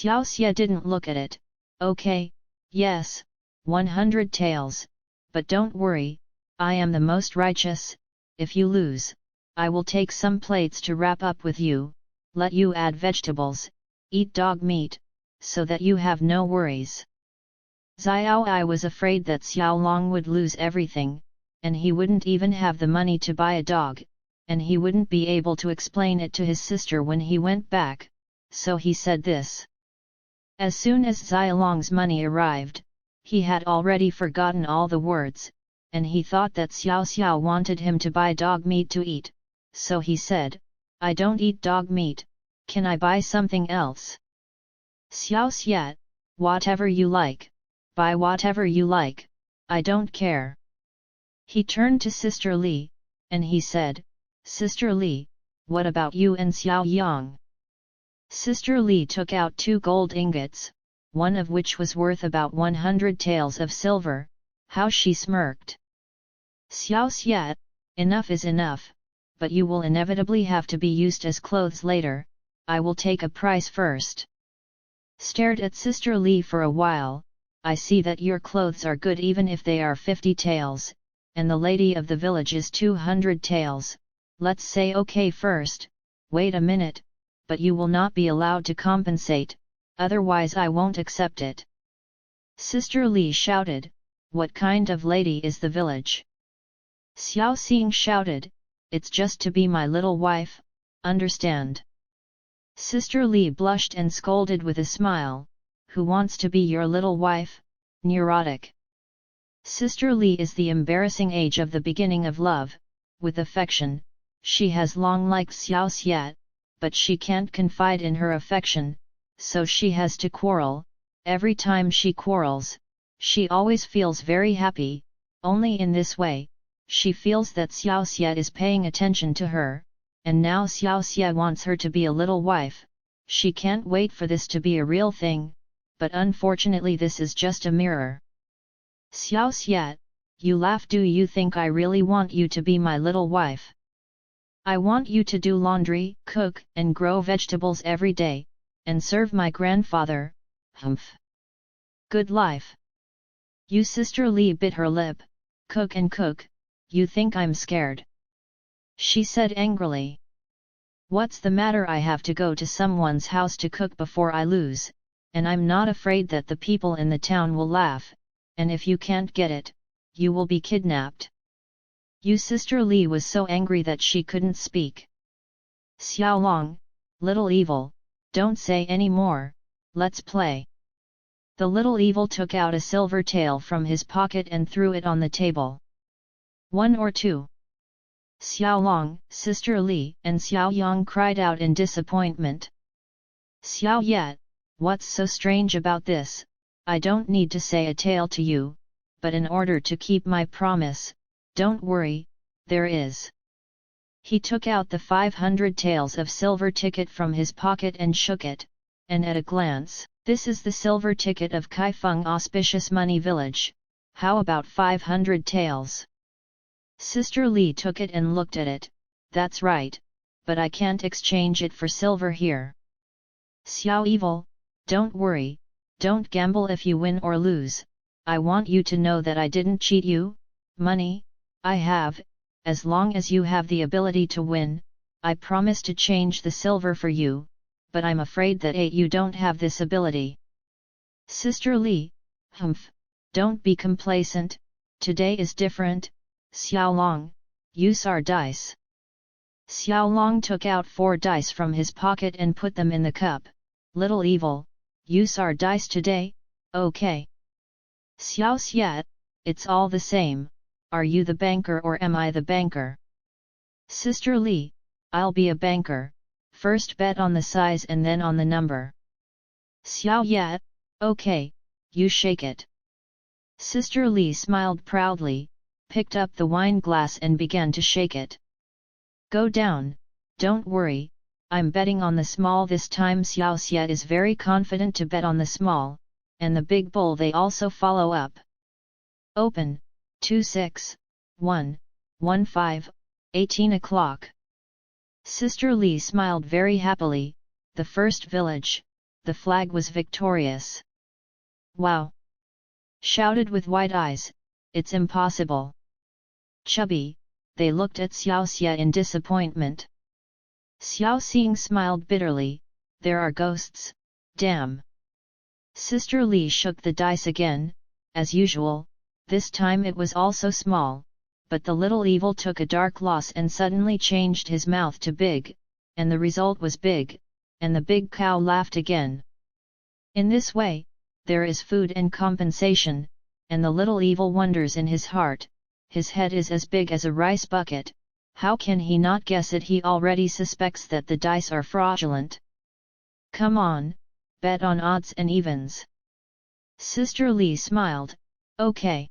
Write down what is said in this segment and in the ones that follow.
Xiaoxie didn't look at it. Okay, yes, 100 taels, but don't worry, I am the most righteous. If you lose, I will take some plates to wrap up with you, let you add vegetables, eat dog meat, so that you have no worries. Xiaoxie was afraid that Xiaolong would lose everything, and he wouldn't even have the money to buy a dog, and he wouldn't be able to explain it to his sister when he went back, so he said this. As soon as Xiaolong's money arrived, he had already forgotten all the words, and he thought that Xiaoxie wanted him to buy dog meat to eat, so he said, I don't eat dog meat, can I buy something else? Xiaoxie, whatever you like, buy whatever you like, I don't care. He turned to Sister Li, and he said, Sister Li, what about you and Xiaoyang? Sister Li took out 2 gold ingots, one of which was worth about 100 taels of silver. How she smirked. Xiaoxie, enough is enough, but you will inevitably have to be used as clothes later, I will take a price first. Stared at Sister Li for a while, I see that your clothes are good even if they are 50 taels, and the lady of the village is 200 taels, let's say okay first, wait a minute, but you will not be allowed to compensate, otherwise I won't accept it. Sister Li shouted, what kind of lady is the village? Xiaoxie shouted, it's just to be my little wife, understand? Sister Li blushed and scolded with a smile, who wants to be your little wife, neurotic. Sister Li is the embarrassing age of the beginning of love, with affection, she has long liked Xiaoxie, but she can't confide in her affection, so she has to quarrel. Every time she quarrels, she always feels very happy, only in this way, she feels that Xiaoxie is paying attention to her, and now Xiaoxie wants her to be a little wife, she can't wait for this to be a real thing, but unfortunately this is just a mirror. Xiaoxie, you laugh, do you think I really want you to be my little wife? I want you to do laundry, cook, and grow vegetables every day, and serve my grandfather, humph. Good life. You Sister Li bit her lip, cook and cook, you think I'm scared? She said angrily. What's the matter, I have to go to someone's house to cook before I lose, and I'm not afraid that the people in the town will laugh, and if you can't get it, you will be kidnapped. You Sister Li was so angry that she couldn't speak. Xiaolong, little evil, don't say any more, let's play. The little evil took out a silver tael from his pocket and threw it on the table. 1 or 2. Xiaolong, Sister Li, and Xiaoyang cried out in disappointment. Xiaoye, what's so strange about this? I don't need to say a tale to you, but in order to keep my promise, don't worry, there is. He took out the 500 taels of silver ticket from his pocket and shook it, and at a glance, this is the silver ticket of Kaifeng Auspicious Money Village, how about 500 taels? Sister Li took it and looked at it, that's right, but I can't exchange it for silver here. Xiao Evil, don't worry, don't gamble if you win or lose, I want you to know that I didn't cheat you, money, I have, as long as you have the ability to win, I promise to change the silver for you, but I'm afraid that you don't have this ability. Sister Li, humph, don't be complacent, today is different, Xiaolong, use our dice. Xiaolong took out 4 dice from his pocket and put them in the cup, little evil, use our dice today, okay. Xiaoxie, it's all the same, are you the banker or am I the banker? Sister Li, I'll be a banker, first bet on the size and then on the number. Xiaoye, okay, you shake it. Sister Li smiled proudly, picked up the wine glass and began to shake it. Go down, don't worry, I'm betting on the small this time. Xiaoxie is very confident to bet on the small, and the big bowl they also follow up. Open, 26, 1, 15, 18 o'clock. Sister Li smiled very happily, the first village, the flag was victorious. Wow! Shouted with wide eyes, it's impossible. Chubby, they looked at Xiaoxie in disappointment. Xiaoxie smiled bitterly, there are ghosts, damn. Sister Li shook the dice again, as usual, this time it was also small, but the little evil took a dark loss and suddenly changed his mouth to big, and the result was big, and the big cow laughed again. In this way, there is food and compensation, and the little evil wonders in his heart, his head is as big as a rice bucket, how can he not guess it? He already suspects that the dice are fraudulent. Come on, bet on odds and evens. Sister Li smiled, okay.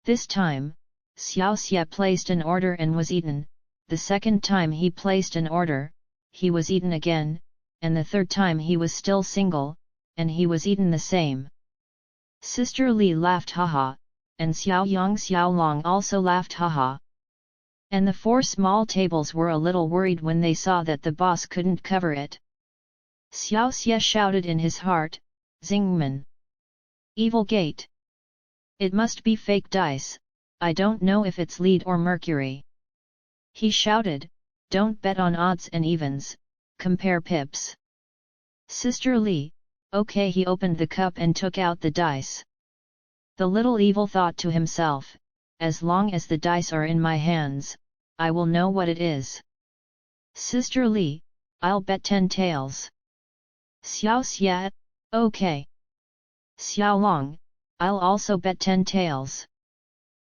This time, Xiaoxie placed an order and was eaten, the second time he placed an order, he was eaten again, and the third time he was still single, and he was eaten the same. Sister Li laughed haha, and Xiaolong also laughed haha. And the four small tables were a little worried when they saw that the boss couldn't cover it. Xiaoxie shouted in his heart, Zingman! Evil gate! It must be fake dice, I don't know if it's lead or mercury. He shouted, don't bet on odds and evens, compare pips. Sister Li, okay. He opened the cup and took out the dice. The little evil thought to himself, as long as the dice are in my hands, I will know what it is. Sister Li, I'll bet 10 taels. Xiaoxie, okay. Xiaolong, I'll also bet 10 taels.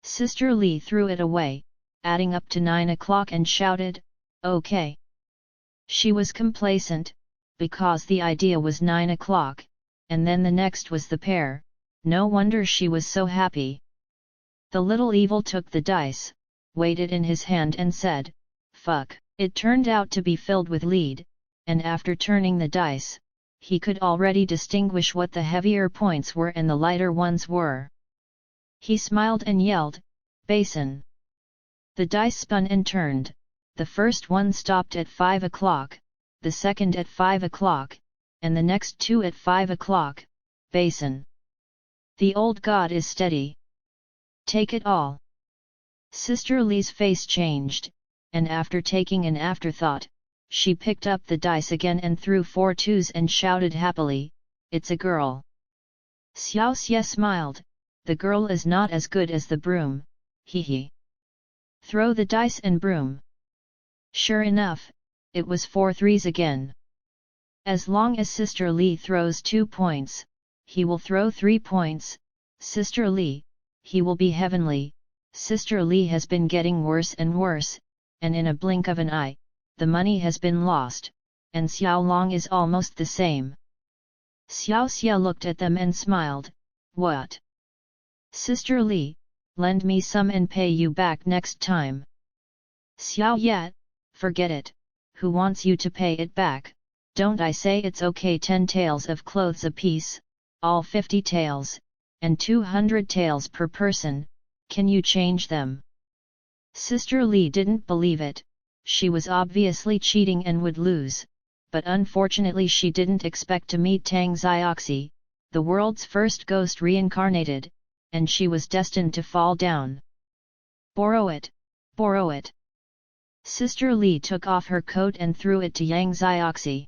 Sister Li threw it away, adding up to 9 o'clock and shouted, okay. She was complacent, because the idea was 9 o'clock, and then the next was the pair, no wonder she was so happy. The little evil took the dice, weighed it in his hand and said, fuck. It turned out to be filled with lead, and after turning the dice, he could already distinguish what the heavier points were and the lighter ones were. He smiled and yelled, basin. The dice spun and turned, the first one stopped at 5 o'clock, the second at 5 o'clock, and the next two at 5 o'clock, basin. The old god is steady. Take it all. Sister Li's face changed, and after taking an afterthought, she picked up the dice again and threw 4 twos and shouted happily, it's a girl. Xiaoxie smiled, the girl is not as good as the broom, hee hee. Throw the dice and broom. Sure enough, it was 4 threes again. As long as Sister Li throws 2 points, he will throw 3 points, Sister Li, he will be heavenly. Sister Li has been getting worse and worse, and in a blink of an eye, the money has been lost, and Xiaolong is almost the same. Xiaoxie looked at them and smiled, what? Sister Li, lend me some and pay you back next time. Xiaoye, forget it, who wants you to pay it back, don't I say it's okay? 10 taels of clothes apiece, all 50 taels, and 200 taels per person, can you change them? Sister Li didn't believe it, she was obviously cheating and would lose, but unfortunately she didn't expect to meet Tang Xiaoxie, the world's first ghost reincarnated, and she was destined to fall down. Borrow it, borrow it. Sister Li took off her coat and threw it to Yang Xiaoxie.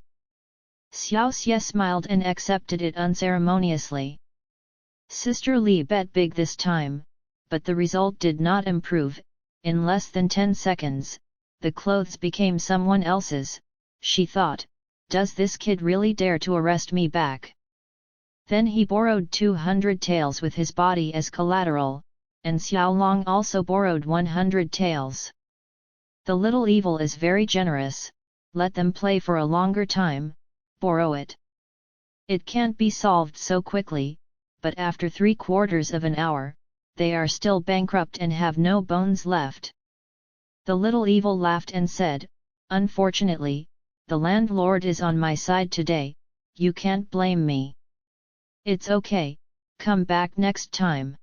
Xiaoxie smiled and accepted it unceremoniously. Sister Li bet big this time, but the result did not improve. In less than 10 seconds, the clothes became someone else's. She thought, does this kid really dare to arrest me back? Then he borrowed 200 taels with his body as collateral, and Xiaolong also borrowed 100 taels. The little evil is very generous, let them play for a longer time, borrow it. It can't be solved so quickly, but after 3/4 of an hour, they are still bankrupt and have no bones left. The little evil laughed and said, unfortunately, the landlord is on my side today, you can't blame me. It's okay, come back next time.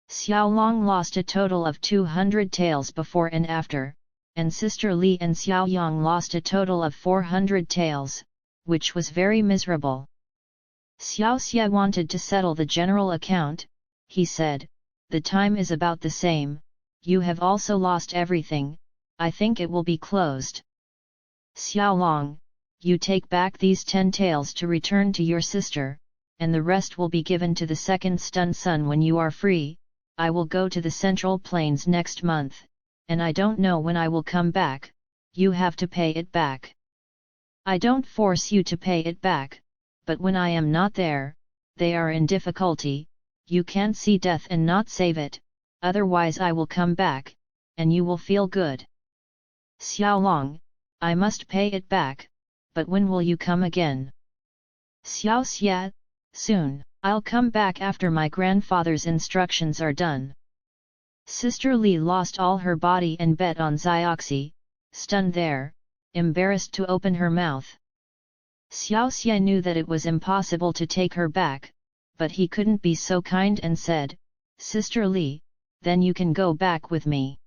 Xiaolong lost a total of 200 taels before and after, and Sister Li and Xiaoyang lost a total of 400 taels, which was very miserable. Xiaoxie wanted to settle the general account. He said, "The time is about the same, you have also lost everything, I think it will be closed. Xiaolong, you take back these 10 taels to return to your sister, and the rest will be given to the second stun son when you are free. I will go to the Central Plains next month, and I don't know when I will come back, you have to pay it back. I don't force you to pay it back, but when I am not there, they are in difficulty, you can't see death and not save it, otherwise I will come back, and you will feel good." "Xiaolong, I must pay it back, but when will you come again?" "Xiaoxie, soon, I'll come back after my grandfather's instructions are done." Sister Li lost all her body and bet on Xiaoxie, stunned there, embarrassed to open her mouth. Xiaoxie knew that it was impossible to take her back, but he couldn't be so kind and said, "Sister Li, then you can go back with me."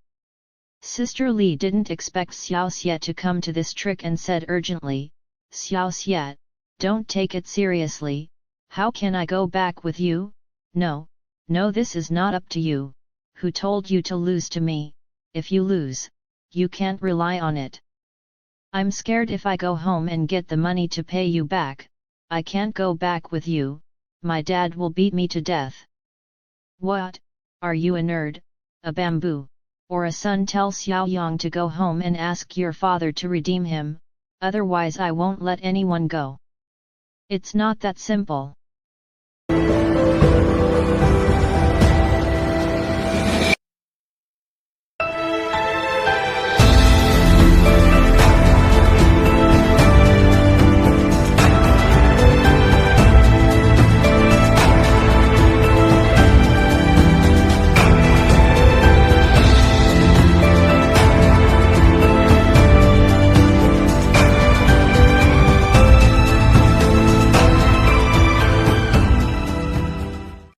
Sister Li didn't expect Xiaoxie to come to this trick and said urgently, "Xiaoxie, don't take it seriously, how can I go back with you? No, this is not up to you, who told you to lose to me? If you lose, you can't rely on it. I'm scared if I go home and get the money to pay you back, I can't go back with you, my dad will beat me to death." "What, are you a nerd, a bamboo, or a son? Tell Xiaoyang to go home and ask your father to redeem him, otherwise I won't let anyone go." "It's not that simple.